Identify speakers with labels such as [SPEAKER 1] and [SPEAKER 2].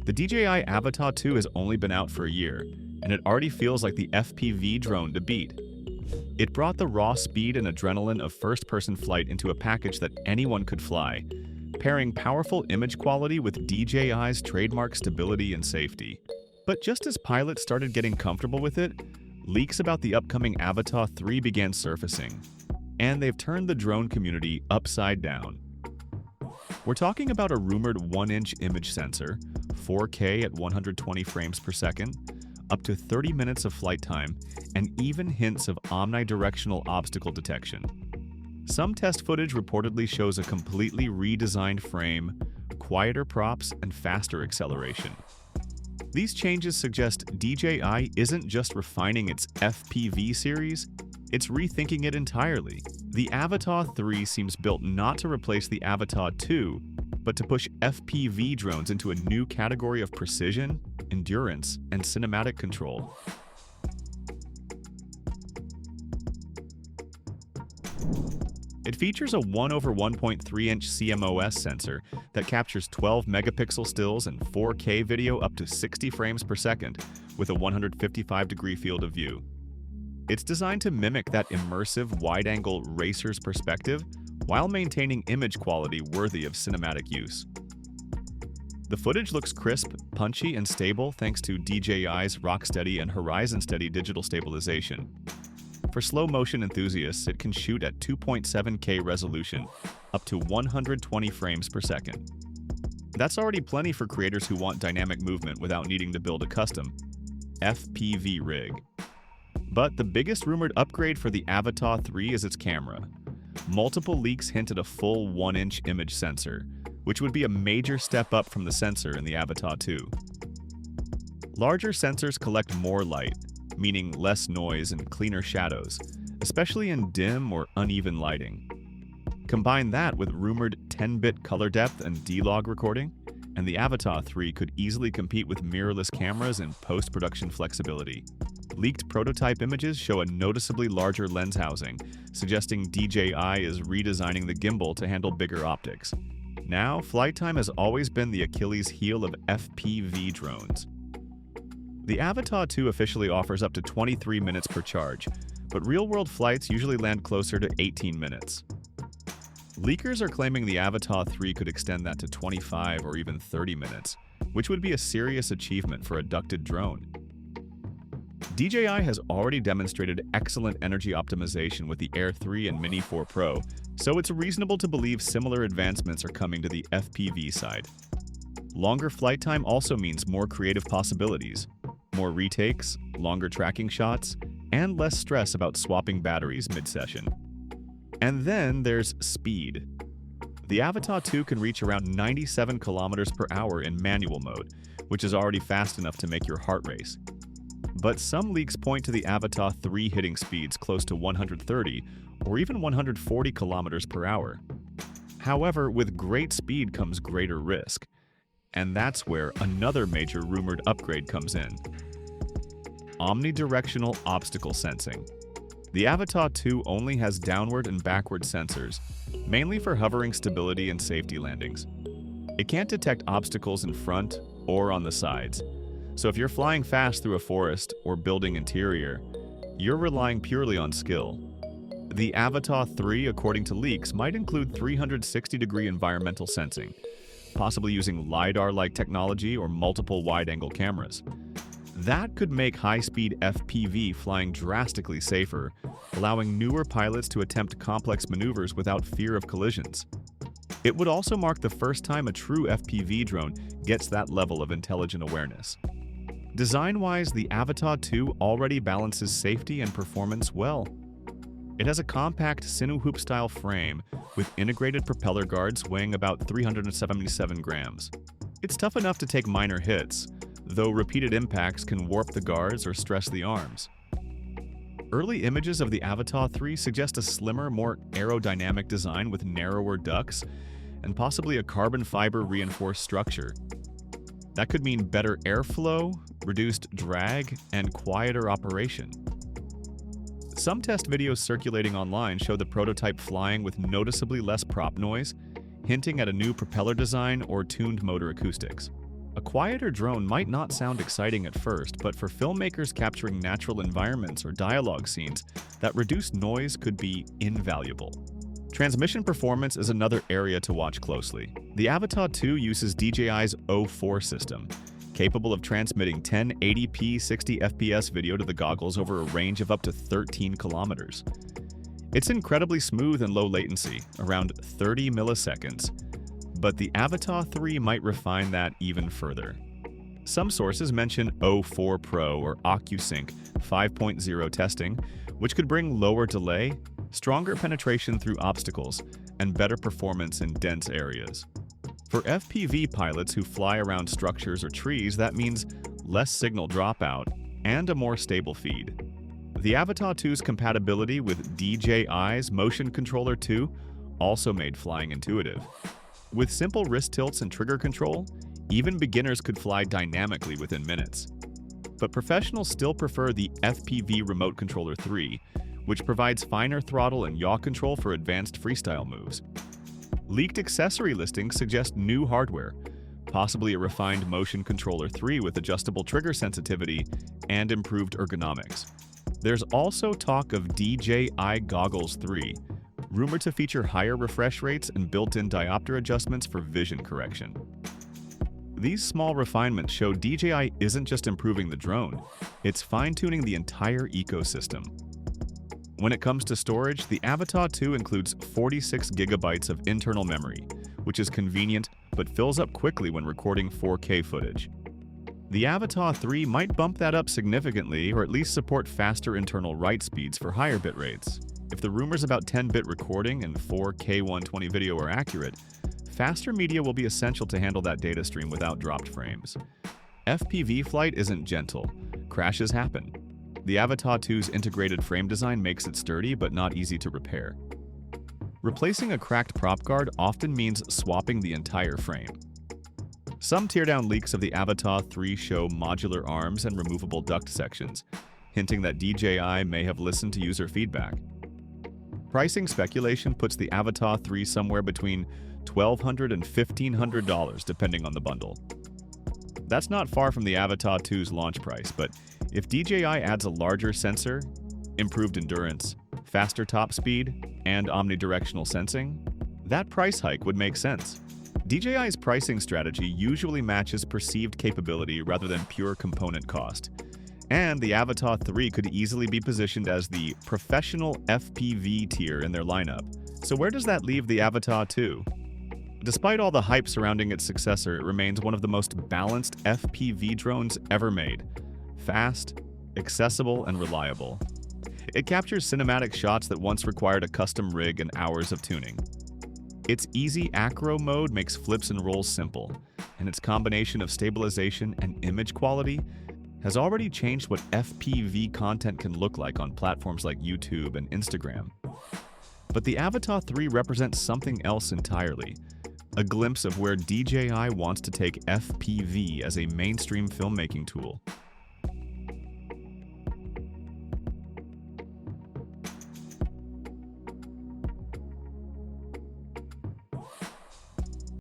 [SPEAKER 1] The DJI Avata 2 has only been out for a year, and it already feels like the FPV drone to beat. It brought the raw speed and adrenaline of first-person flight into a package that anyone could fly, pairing powerful image quality with DJI's trademark stability and safety. But just as pilots started getting comfortable with it, leaks about the upcoming Avata 3 began surfacing, and they've turned the drone community upside down. We're talking about a rumored 1-inch image sensor, 4K at 120 frames per second, up to 30 minutes of flight time, and even hints of omnidirectional obstacle detection. Some test footage reportedly shows a completely redesigned frame, quieter props, and faster acceleration. These changes suggest DJI isn't just refining its FPV series, it's rethinking it entirely. The Avata 3 seems built not to replace the Avata 2, but to push FPV drones into a new category of precision, endurance, and cinematic control. It features a 1/1.3-inch CMOS sensor that captures 12 megapixel stills and 4K video up to 60 frames per second with a 155-degree field of view. It's designed to mimic that immersive wide-angle racer's perspective while maintaining image quality worthy of cinematic use. The footage looks crisp, punchy, and stable thanks to DJI's Rocksteady and Horizon Steady digital stabilization. For slow-motion enthusiasts, it can shoot at 2.7K resolution, up to 120 frames per second. That's already plenty for creators who want dynamic movement without needing to build a custom FPV rig. But the biggest rumored upgrade for the Avata 3 is its camera. Multiple leaks hint at a full 1-inch image sensor, which would be a major step up from the sensor in the Avata 2. Larger sensors collect more light, meaning less noise and cleaner shadows, especially in dim or uneven lighting. Combine that with rumored 10-bit color depth and D-Log recording, and the Avata 3 could easily compete with mirrorless cameras in post-production flexibility. Leaked prototype images show a noticeably larger lens housing, suggesting DJI is redesigning the gimbal to handle bigger optics. Now, flight time has always been the Achilles heel of FPV drones. The Avata 2 officially offers up to 23 minutes per charge, but real-world flights usually land closer to 18 minutes. Leakers are claiming the Avata 3 could extend that to 25 or even 30 minutes, which would be a serious achievement for a ducted drone. DJI has already demonstrated excellent energy optimization with the Air 3 and Mini 4 Pro, so it's reasonable to believe similar advancements are coming to the FPV side. Longer flight time also means more creative possibilities, more retakes, longer tracking shots, and less stress about swapping batteries mid-session. And then there's speed. The Avata 2 can reach around 97 kilometers per hour in manual mode, which is already fast enough to make your heart race. But some leaks point to the Avata 3 hitting speeds close to 130 or even 140 kilometers per hour. However, with great speed comes greater risk, and that's where another major rumored upgrade comes in. Omnidirectional obstacle sensing. The Avata 2 only has downward and backward sensors, mainly for hovering stability and safety landings. It can't detect obstacles in front or on the sides, so if you're flying fast through a forest or building interior, you're relying purely on skill. The Avata 3, according to leaks, might include 360-degree environmental sensing, possibly using LiDAR-like technology or multiple wide-angle cameras. That could make high-speed FPV flying drastically safer, allowing newer pilots to attempt complex maneuvers without fear of collisions. It would also mark the first time a true FPV drone gets that level of intelligent awareness. Design-wise, the Avata 2 already balances safety and performance well. It has a compact Sinew Hoop-style frame with integrated propeller guards weighing about 377 grams. It's tough enough to take minor hits, though repeated impacts can warp the guards or stress the arms. Early images of the Avata 3 suggest a slimmer, more aerodynamic design with narrower ducts and possibly a carbon fiber reinforced structure. That could mean better airflow, reduced drag, and quieter operation. Some test videos circulating online show the prototype flying with noticeably less prop noise, hinting at a new propeller design or tuned motor acoustics. A quieter drone might not sound exciting at first, but for filmmakers capturing natural environments or dialogue scenes, that reduced noise could be invaluable. Transmission performance is another area to watch closely. The Avata 2 uses DJI's O4 system, capable of transmitting 1080p 60 fps video to the goggles over a range of up to 13 kilometers. It's incredibly smooth and low latency, around 30 milliseconds, but the Avata 3 might refine that even further. Some sources mention O4 Pro or OcuSync 5.0 testing, which could bring lower delay, stronger penetration through obstacles, and better performance in dense areas. For FPV pilots who fly around structures or trees, that means less signal dropout and a more stable feed. The Avata 2's compatibility with DJI's Motion Controller 2 also made flying intuitive. With simple wrist tilts and trigger control, even beginners could fly dynamically within minutes. But professionals still prefer the FPV Remote Controller 3, which provides finer throttle and yaw control for advanced freestyle moves. Leaked accessory listings suggest new hardware, possibly a refined Motion Controller 3 with adjustable trigger sensitivity and improved ergonomics. There's also talk of DJI Goggles 3, rumored to feature higher refresh rates and built-in diopter adjustments for vision correction. These small refinements show DJI isn't just improving the drone, it's fine-tuning the entire ecosystem. When it comes to storage, the Avata 2 includes 46 gigabytes of internal memory, which is convenient but fills up quickly when recording 4K footage. The Avata 3 might bump that up significantly or at least support faster internal write speeds for higher bit rates. If the rumors about 10-bit recording and 4K 120 video are accurate, faster media will be essential to handle that data stream without dropped frames. FPV flight isn't gentle. Crashes happen. The Avata 2's integrated frame design makes it sturdy but not easy to repair. Replacing a cracked prop guard often means swapping the entire frame. Some teardown leaks of the Avata 3 show modular arms and removable duct sections, hinting that DJI may have listened to user feedback. Pricing speculation puts the Avata 3 somewhere between $1,200 and $1,500 depending on the bundle. That's not far from the Avata 2's launch price, but if DJI adds a larger sensor, improved endurance, faster top speed, and omnidirectional sensing, that price hike would make sense. DJI's pricing strategy usually matches perceived capability rather than pure component cost, and the Avata 3 could easily be positioned as the professional FPV tier in their lineup. So where does that leave the Avata 2? Despite all the hype surrounding its successor, it remains one of the most balanced FPV drones ever made. Fast, accessible, and reliable. It captures cinematic shots that once required a custom rig and hours of tuning. Its easy acro mode makes flips and rolls simple, and its combination of stabilization and image quality has already changed what FPV content can look like on platforms like YouTube and Instagram. But the Avata 3 represents something else entirely, a glimpse of where DJI wants to take FPV as a mainstream filmmaking tool.